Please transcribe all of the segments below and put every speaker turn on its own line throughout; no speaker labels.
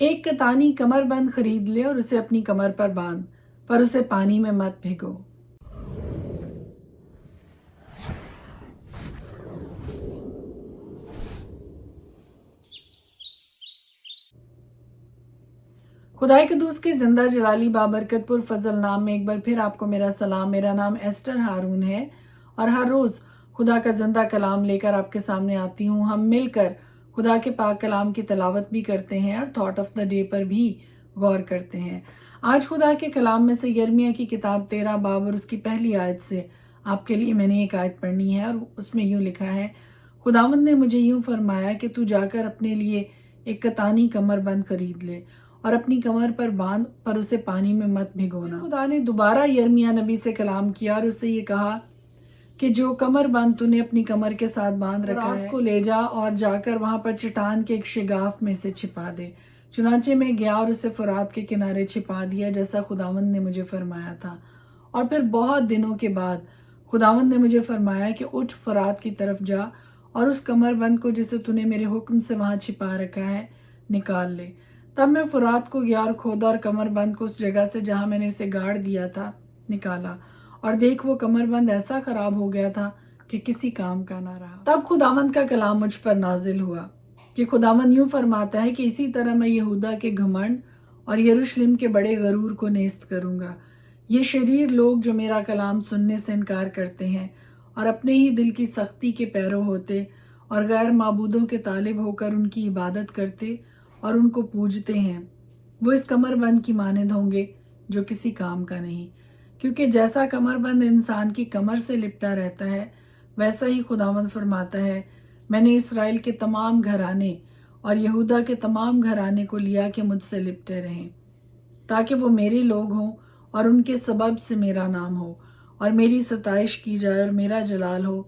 ایک کتانی کمر بند خرید لے اور اسے اپنی کمر پر باندھ، پر اسے پانی میں مت بھگو۔ خدائے قدوس کے زندہ جلالی بابرکت پر فضل نام میں ایک بار پھر آپ کو میرا سلام۔ میرا نام ایسٹر ہارون ہے اور ہر روز خدا کا زندہ کلام لے کر آپ کے سامنے آتی ہوں۔ ہم مل کر خدا کے پاک کلام کی تلاوت بھی کرتے ہیں اور تھاٹ آف دا ڈے پر بھی غور کرتے ہیں۔ آج خدا کے کلام میں سے یرمیہ کی کتاب 13 باب اور اس کی پہلی آیت سے آپ کے لیے میں نے ایک آیت پڑھنی ہے، اور اس میں یوں لکھا ہے، خداوند نے مجھے یوں فرمایا کہ تو جا کر اپنے لیے ایک کتانی کمر بند خرید لے اور اپنی کمر پر باندھ، پر اسے پانی میں مت بھگونا۔ خدا نے دوبارہ یرمیہ نبی سے کلام کیا اور اس سے یہ کہا کہ جو کمر بند تو نے اپنی کمر کے ساتھ باندھ رکھا ہے کو لے جا اور جا کر وہاں پر چٹان کے ایک شگاف میں سے چھپا دے۔ چنانچہ میں گیا اور اسے فرات کے کنارے چھپا دیا جیسا خداوند نے مجھے فرمایا تھا۔ اور پھر بہت دنوں کے بعد خداوند نے مجھے فرمایا کہ اٹھ فرات کی طرف جا اور اس کمر بند کو جسے تو نے میرے حکم سے وہاں چھپا رکھا ہے نکال لے۔ تب میں فرات کو گیا اور کھودا اور کمر بند کو اس جگہ سے جہاں میں نے اسے گاڑ دیا تھا نکالا، اور دیکھ وہ کمر بند ایسا خراب ہو گیا تھا کہ کسی کام کا نہ رہا۔ تب خداوند کا کلام مجھ پر نازل ہوا کہ خداوند یوں فرماتا ہے کہ اسی طرح میں یہودا کے گھمنڈ اور یروشلم کے بڑے غرور کو نیست کروں گا۔ یہ شریر لوگ جو میرا کلام سننے سے انکار کرتے ہیں اور اپنے ہی دل کی سختی کے پیرو ہوتے اور غیر معبودوں کے طالب ہو کر ان کی عبادت کرتے اور ان کو پوجتے ہیں، وہ اس کمر بند کی مانند ہوں گے جو کسی کام کا نہیں، کیونکہ جیسا کمر بند انسان کی کمر سے لپٹا رہتا ہے، ویسا ہی خداوند فرماتا ہے، میں نے اسرائیل کے تمام گھرانے اور یہودا کے تمام گھرانے کو لیا کہ مجھ سے لپٹے رہیں، تاکہ وہ میرے لوگ ہوں اور ان کے سبب سے میرا نام ہو اور میری ستائش کی جائے اور میرا جلال ہو،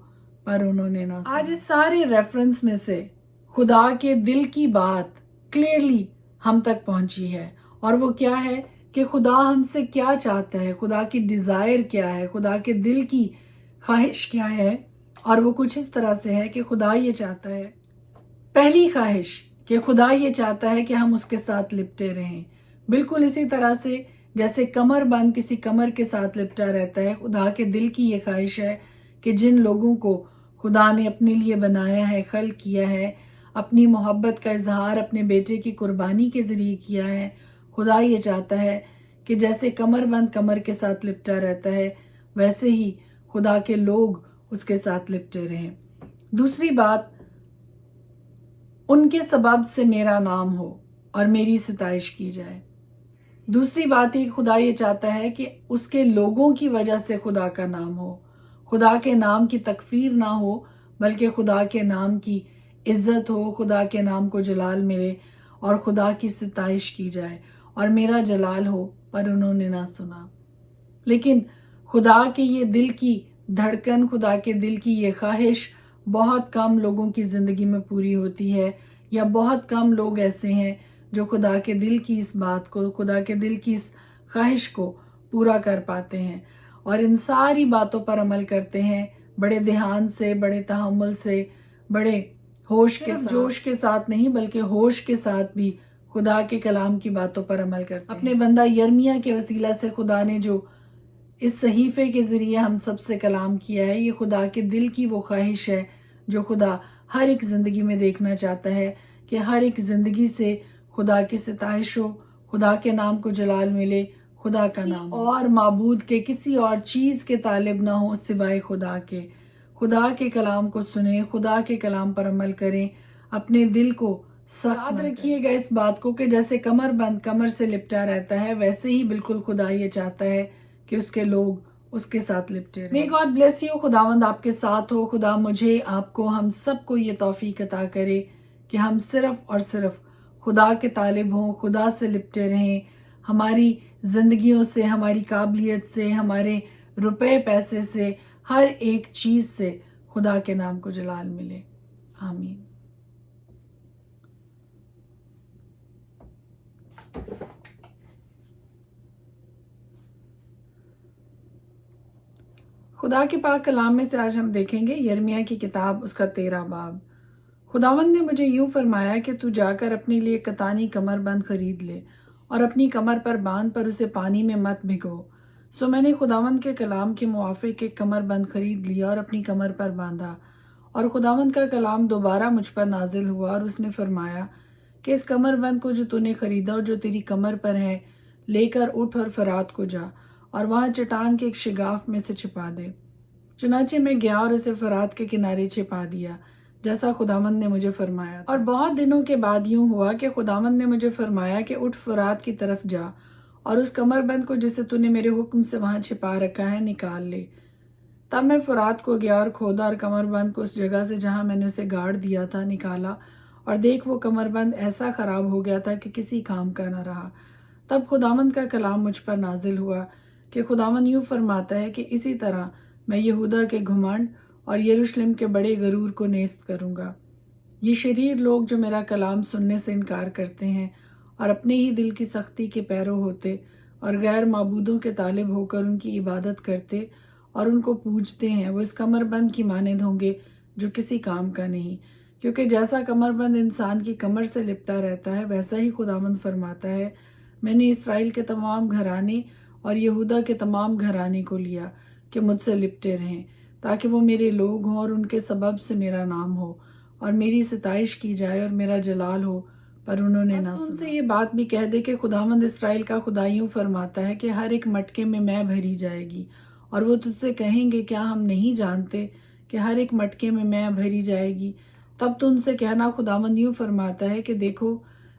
پر انہوں نے نہ سنا۔ آج اس سارے ریفرنس میں سے خدا کے دل کی بات کلیئرلی ہم تک پہنچی ہے، اور وہ کیا ہے کہ خدا ہم سے کیا چاہتا ہے، خدا کی ڈیزائر کیا ہے، خدا کے دل کی خواہش کیا ہے، اور وہ کچھ اس طرح سے ہے کہ خدا یہ چاہتا ہے، پہلی خواہش کہ خدا یہ چاہتا ہے کہ ہم اس کے ساتھ لپٹے رہیں، بالکل اسی طرح سے جیسے کمر بند کسی کمر کے ساتھ لپٹا رہتا ہے۔ خدا کے دل کی یہ خواہش ہے کہ جن لوگوں کو خدا نے اپنے لیے بنایا ہے، خلق کیا ہے، اپنی محبت کا اظہار اپنے بیٹے کی قربانی کے ذریعے کیا ہے، خدا یہ چاہتا ہے کہ جیسے کمر بند کمر کے ساتھ لپٹا رہتا ہے، ویسے ہی خدا کے لوگ اس کے ساتھ لپٹے رہیں۔ دوسری بات، ان کے سبب سے میرا نام ہو اور میری ستائش کی جائے۔ دوسری بات یہ خدا یہ چاہتا ہے کہ اس کے لوگوں کی وجہ سے خدا کا نام ہو، خدا کے نام کی تکفیر نہ ہو، بلکہ خدا کے نام کی عزت ہو، خدا کے نام کو جلال ملے اور خدا کی ستائش کی جائے اور میرا جلال ہو، پر انہوں نے نہ سنا۔ لیکن خدا کے یہ دل کی دھڑکن، خدا کے دل کی یہ خواہش بہت کم لوگوں کی زندگی میں پوری ہوتی ہے، یا بہت کم لوگ ایسے ہیں جو خدا کے دل کی اس بات کو، خدا کے دل کی اس خواہش کو پورا کر پاتے ہیں اور ان ساری باتوں پر عمل کرتے ہیں، بڑے دھیان سے، بڑے تحمل سے، بڑے ہوش کے ساتھ، جوش کے ساتھ نہیں بلکہ ہوش کے ساتھ بھی خدا کے کلام کی باتوں پر عمل کرتے ہیں۔ اپنے بندہ یرمیہ کے وسیلہ سے خدا نے جو اس صحیفے کے ذریعے ہم سب سے کلام کیا ہے، یہ خدا کے دل کی وہ خواہش ہے جو خدا ہر ایک زندگی میں دیکھنا چاہتا ہے کہ ہر ایک زندگی سے خدا کی ستائش ہو، خدا کے نام کو جلال ملے، خدا کا نام اور معبود کے، کسی اور چیز کے طالب نہ ہو سوائے خدا کے۔ خدا کے کلام کو سنیں، خدا کے کلام پر عمل کریں، اپنے دل کو سخت رکھیے گا اس بات کو کہ جیسے کمر بند کمر سے لپٹا رہتا ہے، ویسے ہی بالکل خدا یہ چاہتا ہے کہ اس کے لوگ اس کے ساتھ لپٹے رہیں۔ May God bless you، خداوند آپ کے ساتھ ہو، خدا مجھے، آپ کو، ہم سب کو یہ توفیق عطا کرے کہ ہم صرف اور صرف خدا کے طالب ہوں، خدا سے لپٹے رہیں، ہماری زندگیوں سے، ہماری قابلیت سے، ہمارے روپے پیسے سے، ہر ایک چیز سے خدا کے نام کو جلال ملے۔ آمین۔ خدا کے پاک کلام میں سے آج ہم دیکھیں گے یرمیہ کی کتاب، اس کا 13 باب۔ خداوند نے مجھے یوں فرمایا کہ تو جا کر اپنے لیے کتانی کمر بند خرید لے اور اپنی کمر پر باندھ پر اسے پانی میں مت بھگو۔ سو میں نے خداوند کے کلام کے موافق ایک کمر بند خرید لیا اور اپنی کمر پر باندھا، اور خداوند کا کلام دوبارہ مجھ پر نازل ہوا اور اس نے فرمایا کہ اس کمر بند کو جو تو نے خریدا اور جو تیری کمر پر ہے لے کر اٹھ اور فرات کو جا اور وہاں چٹان کے ایک شگاف میں سے چھپا دے۔ چنانچہ میں گیا اور اسے فرات کے کنارے چھپا دیا جیسا خداوند نے مجھے فرمایا تھا۔ اور بہت دنوں کے بعد یوں ہوا کہ خداوند نے مجھے فرمایا کہ اٹھ فرات کی طرف جا اور اس کمر بند کو جسے تو نے میرے حکم سے وہاں چھپا رکھا ہے نکال لے۔ تب میں فرات کو گیا اور کھودا اور کمر بند کو اس جگہ سے جہاں میں نے اسے گاڑ دیا تھا نکالا، اور دیکھ وہ کمر بند ایسا خراب ہو گیا تھا کہ کسی کام کا نہ رہا۔ تب خداوند کا کلام مجھ پر نازل ہوا کہ خداوند یوں فرماتا ہے کہ اسی طرح میں یہودا کے گھمنڈ اور یروشلم کے بڑے غرور کو نیست کروں گا۔ یہ شریر لوگ جو میرا کلام سننے سے انکار کرتے ہیں اور اپنے ہی دل کی سختی کے پیرو ہوتے اور غیر معبودوں کے طالب ہو کر ان کی عبادت کرتے اور ان کو پوجتے ہیں، وہ اس کمر بند کی مانند ہوں گے جو کسی کام کا نہیں، کیونکہ جیسا کمر بند انسان کی کمر سے لپٹا رہتا ہے ویسا ہی خداوند فرماتا ہے میں نے اسرائیل کے تمام گھرانے اور یہودا کے تمام گھرانے کو لیا کہ مجھ سے لپٹے رہیں، تاکہ وہ میرے لوگ ہوں اور ان کے سبب سے میرا نام ہو اور میری ستائش کی جائے اور میرا جلال ہو، پر انہوں نے نہ سنا۔ ان سے یہ بات بھی کہہ دے کہ خداوند اسرائیل کا خدا یوں فرماتا ہے کہ ہر ایک مٹکے میں بھری جائے گی، اور وہ تجھ سے کہیں گے کیا ہم نہیں جانتے کہ ہر ایک مٹکے میں بھری جائے گی؟ تب تو ان سے کہنا خداوند یوں فرماتا ہے کہ دیکھو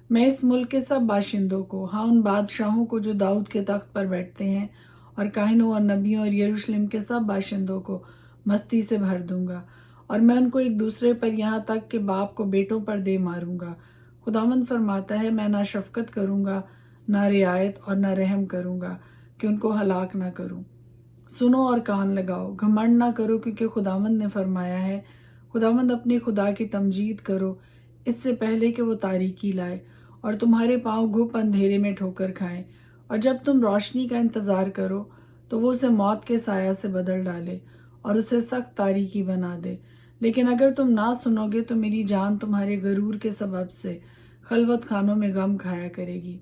میں اس ملک کے سب باشندوں کو، ہاں ان بادشاہوں کو جو داؤد کے تخت پر بیٹھتے ہیں اور کاہنوں اور نبیوں اور یروشلم کے سب باشندوں کو مستی سے بھر دوں گا، اور میں ان کو ایک دوسرے پر یہاں تک کہ باپ کو بیٹوں پر دے ماروں گا۔ خداوند فرماتا ہے میں نہ شفقت کروں گا، نہ رعایت اور نہ رحم کروں گا کہ ان کو ہلاک نہ کروں۔ سنو اور کان لگاؤ، گھمنڈ نہ کرو کیونکہ خداوند نے فرمایا ہے، خداوند اپنے خدا کی تمجید کرو اس سے پہلے کہ وہ تاریکی لائے اور تمہارے پاؤں گھپ اندھیرے میں ٹھوکر کھائیں، اور جب تم روشنی کا انتظار کرو تو وہ اسے موت کے سایہ سے بدل ڈالے اور اسے سخت تاریکی بنا دے۔ لیکن اگر تم نہ سنو گے تو میری جان تمہارے غرور کے سبب سے خلوت خانوں میں غم کھایا کرے گی۔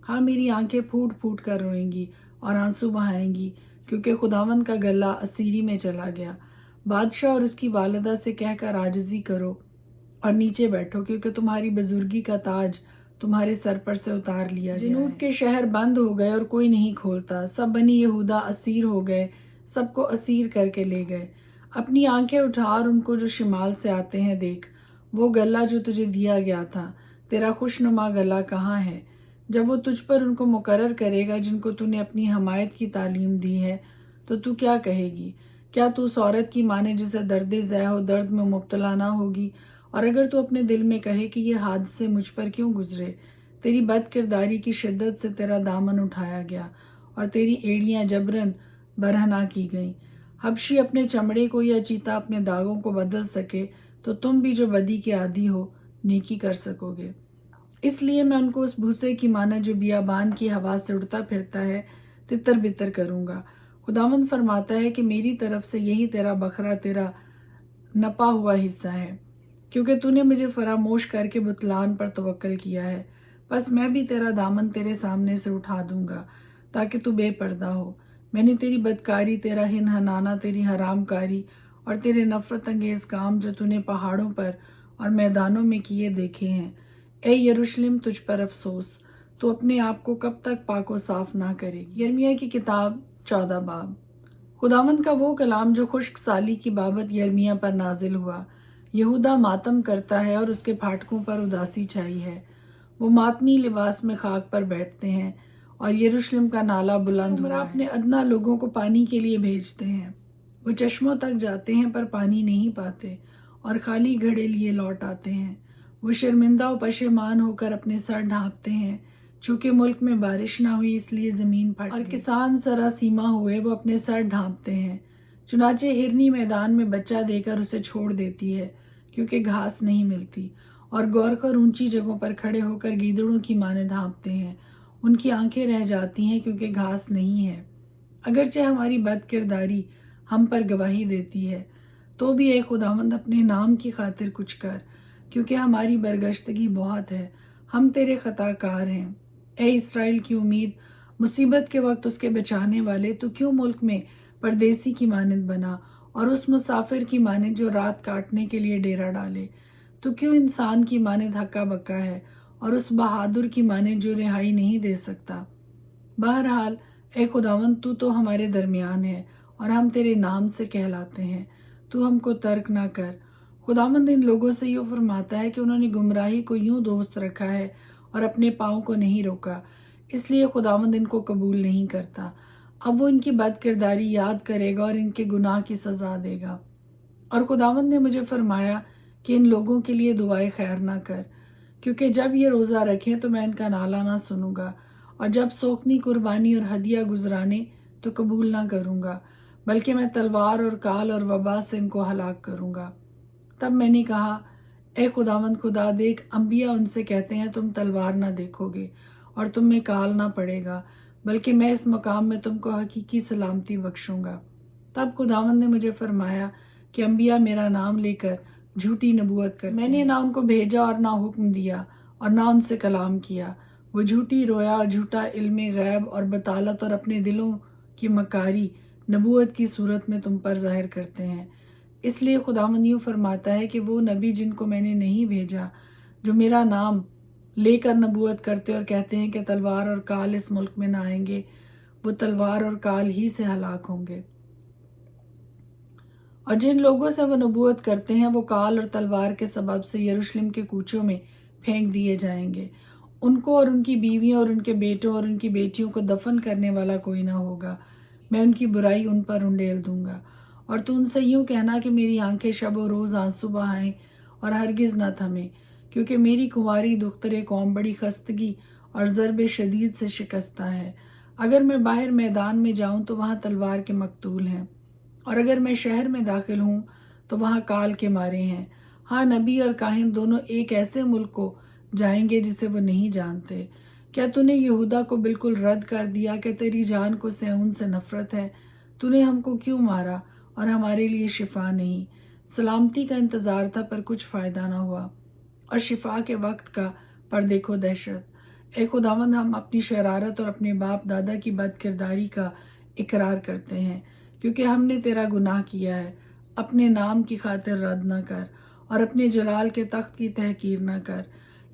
ہاں میری آنکھیں پھوٹ پھوٹ کر روئیں گی اور آنسو بہائیں گی، کیونکہ خداوند کا گلہ اسیری میں چلا گیا۔ بادشاہ اور اس کی والدہ سے کہہ کر عاجزی کرو اور نیچے بیٹھو، کیونکہ تمہاری بزرگی کا تاج تمہارے سر پر سے اتار لیا گیا ہے۔ جنوب کے شہر بند ہو گئے اور کوئی نہیں کھولتا، سب بنی یہودا اسیر ہو گئے، سب کو اسیر کر کے لے گئے۔ اپنی آنکھیں اٹھا اور ان کو جو شمال سے آتے ہیں دیکھ، وہ گلہ جو تجھے دیا گیا تھا، تیرا خوشنما گلہ کہاں ہے؟ جب وہ تجھ پر ان کو مقرر کرے گا جن کو تو نے اپنی حمایت کی تعلیم دی ہے تو تو کیا کہے گی؟ کیا تو اس عورت کی مانے جسے درد ذہ و درد میں مبتلا نہ ہوگی؟ اور اگر تو اپنے دل میں کہے کہ یہ حادثے مجھ پر کیوں گزرے؟ تیری بد کرداری کی شدت سے تیرا دامن اٹھایا گیا اور تیری ایڑیاں جبرن برہنہ کی گئیں۔ حبشی اپنے چمڑے کو یا چیتا اپنے داغوں کو بدل سکے تو تم بھی جو بدی کے عادی ہو نیکی کر سکو گے۔ اس لیے میں ان کو اس بھوسے کی مانا جو بیابان کی ہوا سے اڑتا پھرتا ہے تتر بتر کروں گا۔ خداوند فرماتا ہے کہ میری طرف سے یہی تیرا بکھرا، تیرا نپا ہوا حصہ ہے، کیونکہ تو نے مجھے فراموش کر کے بتلان پر توکل کیا ہے۔ بس میں بھی تیرا دامن تیرے سامنے سے اٹھا دوں گا تاکہ تو بے پردہ ہو۔ میں نے تیری بدکاری، تیرا ہنہنانا، تیری حرام کاری اور تیرے نفرت انگیز کام جو تو نے پہاڑوں پر اور میدانوں میں کیے دیکھے ہیں۔ اے یروشلم تجھ پر افسوس، تو اپنے آپ کو کب تک پاک و صاف نہ کرے گی؟ یرمیہ کی کتاب 14 باب۔ خداوند کا وہ کلام جو خشک سالی کی بابت یرمیہ پر نازل ہوا۔ یہودا ماتم کرتا ہے اور اس کے پھاٹکوں پر اداسی چھائی ہے، وہ ماتمی لباس میں خاک پر بیٹھتے ہیں اور یروشلم کا نالہ بلند ہوا ہے۔ اپنے ادنا لوگوں کو پانی کے لیے بھیجتے ہیں، وہ چشموں تک جاتے ہیں پر پانی نہیں پاتے اور خالی گھڑے لیے لوٹ آتے ہیں۔ وہ شرمندہ و پشیمان ہو کر اپنے سر ڈھانپتے ہیں، چونکہ ملک میں بارش نہ ہوئی اس لیے زمین پھٹ گئی، اور کسان سراسیما ہوئے وہ اپنے سر ڈھانپتے ہیں۔ چنانچہ ہرنی میدان میں بچہ دے کر اسے چھوڑ دیتی ہے کیونکہ گھاس نہیں ملتی، اور گورخر اونچی جگہوں پر کھڑے ہو کر گیدڑوں کی مانند ہانپتے ہیں، ان کی آنکھیں رہ جاتی ہیں کیونکہ گھاس نہیں ہے۔ اگرچہ ہماری بد کرداری ہم پر گواہی دیتی ہے تو بھی اے خداوند اپنے نام کی خاطر کچھ کر، کیونکہ ہماری برگشتگی بہت ہے، ہم تیرے خطا کار ہیں۔ اے اسرائیل کی امید، مصیبت کے وقت اس کے بچانے والے، تو کیوں ملک میں پردیسی کی مانند بنا اور اس مسافر کی مانند جو رات کاٹنے کے لیے ڈیرا ڈالے؟ تو کیوں انسان کی مانند ہکا بکا ہے اور اس بہادر کی مانند جو رہائی نہیں دے سکتا؟ بہرحال اے خداوند، تو ہمارے درمیان ہے اور ہم تیرے نام سے کہلاتے ہیں، تو ہم کو ترک نہ کر۔ خداوند ان لوگوں سے یوں فرماتا ہے کہ انہوں نے گمراہی کو یوں دوست رکھا ہے اور اپنے پاؤں کو نہیں روکا، اس لیے خداوند ان کو قبول نہیں کرتا۔ اب وہ ان کی بد کرداری یاد کرے گا اور ان کے گناہ کی سزا دے گا۔ اور خداوند نے مجھے فرمایا کہ ان لوگوں کے لیے دعائے خیر نہ کر، کیونکہ جب یہ روزہ رکھیں تو میں ان کا نالہ نہ سنوں گا، اور جب سوکھنی قربانی اور ہدیہ گزرانے تو قبول نہ کروں گا، بلکہ میں تلوار اور کال اور وبا سے ان کو ہلاک کروں گا۔ تب میں نے کہا، اے خداوند خدا، دیکھ، انبیاء ان سے کہتے ہیں تم تلوار نہ دیکھو گے اور تم میں کال نہ پڑے گا، بلکہ میں اس مقام میں تم کو حقیقی سلامتی بخشوں گا۔ تب خداوند نے مجھے فرمایا کہ انبیاء میرا نام لے کر جھوٹی نبوت کرتے ہیں۔ میں نے نہ ان کو بھیجا اور نہ حکم دیا اور نہ ان سے کلام کیا۔ وہ جھوٹی رویا اور جھوٹا علم غیب اور بطالت اور اپنے دلوں کی مکاری نبوت کی صورت میں تم پر ظاہر کرتے ہیں۔ اس لیے خداوند یوں فرماتا ہے کہ وہ نبی جن کو میں نے نہیں بھیجا، جو میرا نام لے کر نبوت کرتے اور کہتے ہیں کہ تلوار اور کال اس ملک میں نہ آئیں گے، وہ تلوار اور کال ہی سے ہلاک ہوں گے۔ اور جن لوگوں سے وہ نبوت کرتے ہیں وہ کال اور تلوار کے سبب سے یروشلم کے کوچوں میں پھینک دیے جائیں گے۔ ان کو اور ان کی بیویوں اور ان کے بیٹوں اور ان کی بیٹیوں کو دفن کرنے والا کوئی نہ ہوگا۔ میں ان کی برائی ان پر انڈیل دوں گا۔ اور تو ان سے یوں کہنا کہ میری آنکھیں شب و روز آنسو بہائیں اور ہرگز نہ تھمیں، کیونکہ میری کنواری دختر قوم بڑی خستگی اور ضرب شدید سے شکستہ ہے۔ اگر میں باہر میدان میں جاؤں تو وہاں تلوار کے مقتول ہیں، اور اگر میں شہر میں داخل ہوں تو وہاں کال کے مارے ہیں۔ ہاں، نبی اور کاہن دونوں ایک ایسے ملک کو جائیں گے جسے وہ نہیں جانتے۔ کیا تو نے یہودا کو بالکل رد کر دیا کہ تیری جان کو صہیون سے نفرت ہے؟ تو نے ہم کو کیوں مارا اور ہمارے لیے شفا نہیں؟ سلامتی کا انتظار تھا پر کچھ فائدہ نہ ہوا، اور شفا کے وقت کا پر دیکھو دہشت۔ اے خداوند، ہم اپنی شرارت اور اپنے باپ دادا کی بد کرداری کا اقرار کرتے ہیں، کیونکہ ہم نے تیرا گناہ کیا ہے۔ اپنے نام کی خاطر رد نہ کر اور اپنے جلال کے تخت کی تحقیر نہ کر۔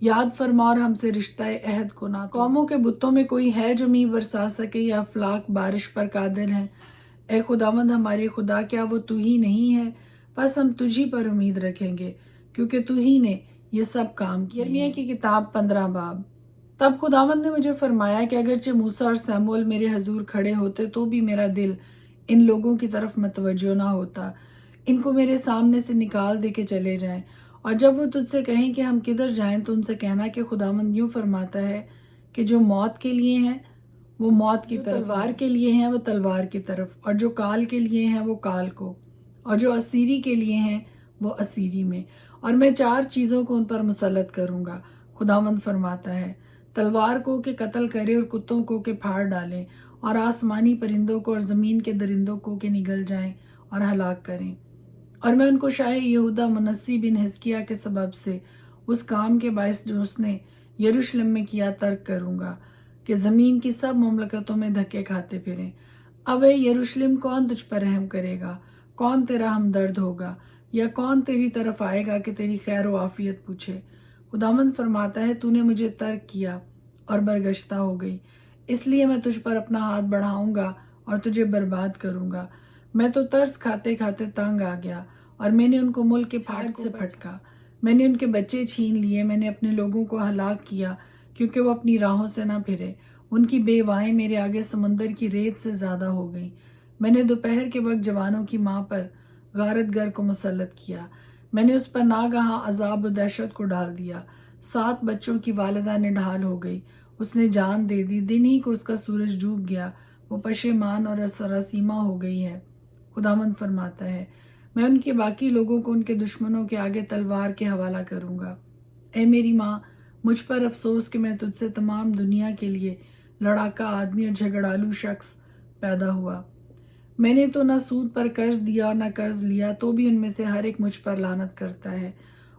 یاد فرما اور ہم سے رشتہ عہد کو نہ توڑ۔ قوموں کے بتوں میں کوئی ہے جو میںہ برسا سکے یا افلاک بارش پر قادر ہیں؟ اے خداوند ہمارے خدا، کیا وہ تو ہی نہیں ہے؟ بس ہم تجھی پر امید رکھیں گے، کیونکہ تو ہی نے یہ سب کام کیے۔ یرمیہ کی کتاب 15 باب۔ تب خداوند نے مجھے فرمایا کہ اگرچہ موسیٰ اور سموئیل میرے حضور کھڑے ہوتے تو بھی میرا دل ان لوگوں کی طرف متوجہ نہ ہوتا۔ ان کو میرے سامنے سے نکال دے کے چلے جائیں، اور جب وہ تجھ سے کہیں کہ ہم کدھر جائیں تو ان سے کہنا کہ خداوند یوں فرماتا ہے کہ جو موت کے لیے ہیں وہ موت کی طرف، تلوار کے لیے ہیں وہ تلوار کی طرف، اور جو کال کے لیے ہیں وہ کال کو، اور جو اسیری کے لیے ہیں وہ اسیری میں۔ اور میں 4 چیزوں کو ان پر مسلط کروں گا، خداوند فرماتا ہے، تلوار کو کہ قتل کرے اور کتوں کو کہ پھاڑ ڈالیں، اور آسمانی پرندوں کو اور زمین کے درندوں کو کہ نگل جائیں اور ہلاک کریں۔ اور میں ان کو شاہ یہودا منسی بن حزقیہ کے سبب سے اس کام کے باعث جو اس نے یروشلم میں کیا ترک کروں گا، کہ زمین کی سب مملکتوں میں دھکے کھاتے پھریں۔ اب اے یروشلم، کون تجھ پر رحم کرے گا؟ کون تیرا ہمدرد ہوگا؟ یا کون تیری طرف آئے گا کہ تیری خیر و عافیت پوچھے؟ خداوند فرماتا ہے، تو نے مجھے ترک کیا اور برگشتہ ہو گئی، اس لیے میں تجھ پر اپنا ہاتھ بڑھاؤں گا اور تجھے برباد کروں گا۔ میں تو ترس کھاتے کھاتے تنگ آ گیا، اور میں نے ان کو ملک کے پھاٹ سے پھٹکا۔ میں نے ان کے بچے چھین لیے، میں نے اپنے لوگوں کو ہلاک کیا، کیونکہ وہ اپنی راہوں سے نہ پھرے۔ ان کی بیوائیں میرے آگے سمندر کی ریت سے زیادہ ہو گئیں۔ میں نے دوپہر کے وقت جوانوں کی ماں پر غارت گر کو مسلط کیا۔ میں نے اس پر ناگہاں عذاب و دہشت کو ڈال دیا۔ 7 بچوں کی والدہ نڈھال ہو گئی، اس نے جان دے دی، دن ہی کو اس کا سورج ڈوب گیا، وہ پشیمان اور رسیمہ ہو گئی ہے۔ خداوند فرماتا ہے، میں ان کے باقی لوگوں کو ان کے دشمنوں کے آگے تلوار کے حوالہ کروں گا۔ اے میری ماں، مجھ پر افسوس کہ میں تجھ سے تمام دنیا کے لیے لڑاکا آدمی اور جھگڑالو شخص پیدا ہوا۔ میں نے تو نہ سود پر قرض دیا اور نہ قرض لیا، تو بھی ان میں سے ہر ایک مجھ پر لعنت کرتا ہے۔